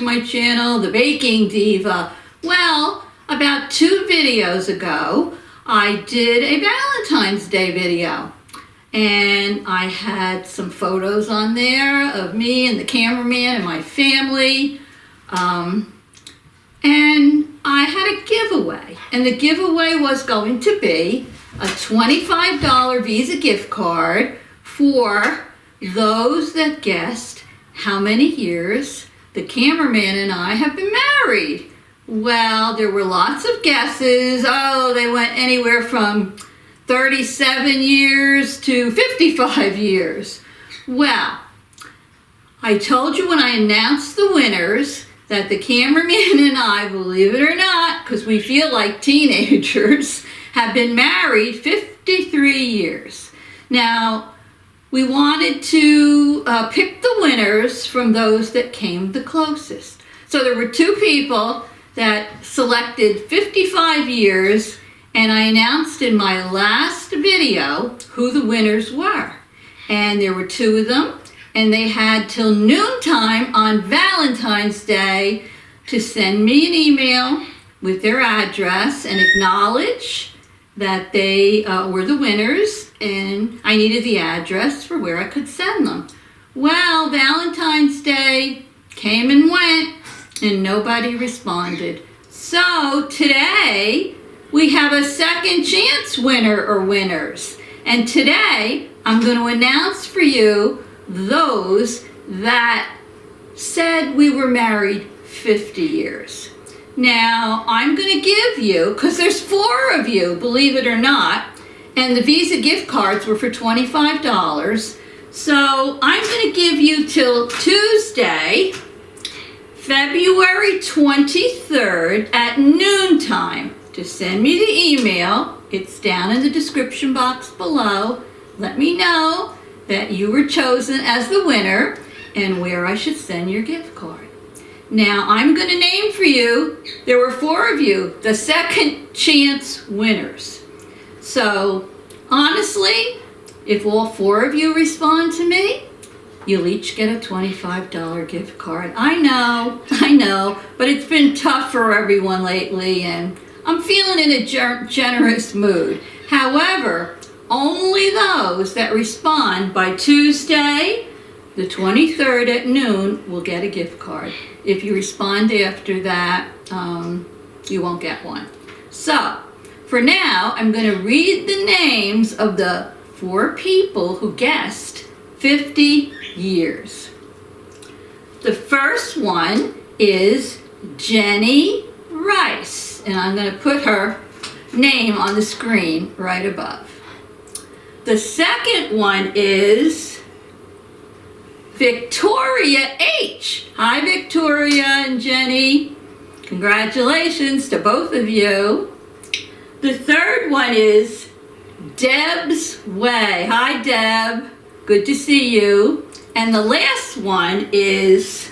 my channel, The Baking Diva. Well, about 2 videos ago, I did a Valentine's Day video. And I had some photos on there of me and the cameraman and my family. And I had a giveaway. And the giveaway was going to be a $25 Visa gift card for those that guessed how many years the cameraman and I have been married. Well, there were lots of guesses. Oh, they went anywhere from 37 years to 55 years. Well, I told you when I announced the winners that the cameraman and I, believe it or not, because we feel like teenagers, have been married 53 years. Now, we wanted to pick the winners from those that came the closest. So there were 2 people that selected 55 years, and I announced in my last video who the winners were. And there were 2 of them, and they had till noontime on Valentine's Day to send me an email with their address and acknowledge that they were the winners, and I needed the address for where I could send them. Well, Valentine's Day came and went, and nobody responded. So today, we have a second chance winner or winners. And today, I'm going to announce for you those that said we were married 50 years. Now, I'm going to give you, because there's 4 of you, believe it or not, and the Visa gift cards were for $25. So I'm going to give you till Tuesday, February 23rd at noontime to send me the email. It's down in the description box below. Let me know that you were chosen as the winner and where I should send your gift card. Now, I'm going to name for you, there were 4 of you, the second chance winners. So, honestly, if all 4 of you respond to me, you'll each get a $25 gift card. I know, but it's been tough for everyone lately, and I'm feeling in a generous mood. However, only those that respond by Tuesday, the 23rd at noon, will get a gift card. If you respond after that, you won't get one. So, for now, I'm going to read the names of the 4 people who guessed 50 years. The first one is Jenny Rice, and I'm going to put her name on the screen right above. The second one is Victoria H. Hi, Victoria and Jenny. Congratulations to both of you. The third one is Deb's Way. Hi, Deb. Good to see you. And the last one is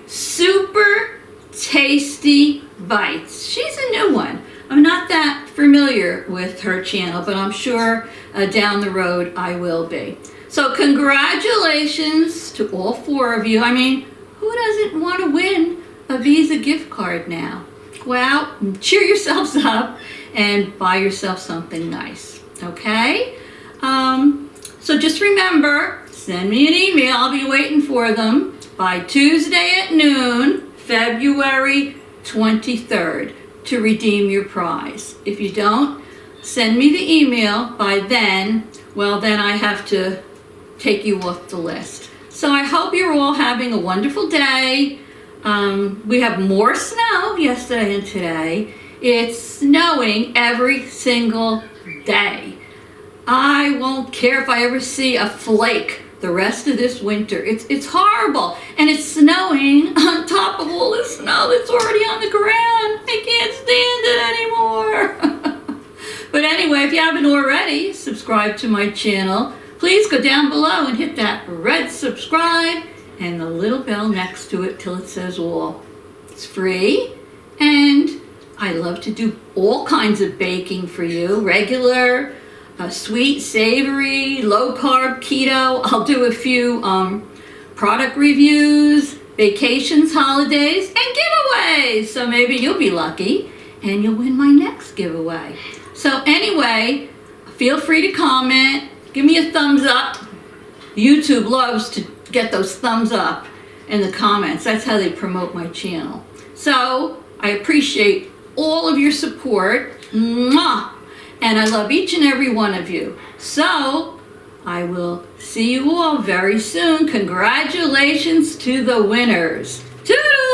Super Tasty Bites. She's a new one. I'm not that familiar with her channel, but I'm sure down the road I will be. So congratulations to all 4 of you. I mean, who doesn't want to win a Visa gift card now? Well, cheer yourselves up and buy yourself something nice, okay? So just remember, send me an email. I'll be waiting for them by Tuesday at noon, February 23rd, to redeem your prize. If you don't send me the email by then, well, then I have to take you off the list. So I hope you're all having a wonderful day. We have more snow yesterday and today. It's snowing every single day. I won't care if I ever see a flake the rest of this winter. It's horrible. And it's snowing on top of all the snow that's already on the ground. I can't stand it anymore. But anyway, if you haven't already subscribed to my channel, please go down below and hit that red subscribe and the little bell next to it till it says all. It's free, and I love to do all kinds of baking for you. Regular, sweet, savory, low carb, keto. I'll do a few product reviews, vacations, holidays, and giveaways. So maybe you'll be lucky and you'll win my next giveaway. So anyway, feel free to comment. Give me a thumbs up. YouTube loves to get those thumbs up in the comments. That's how they promote my channel. So I appreciate all of your support. Mwah! And I love each and every one of you. So I will see you all very soon. Congratulations to the winners. Toodles!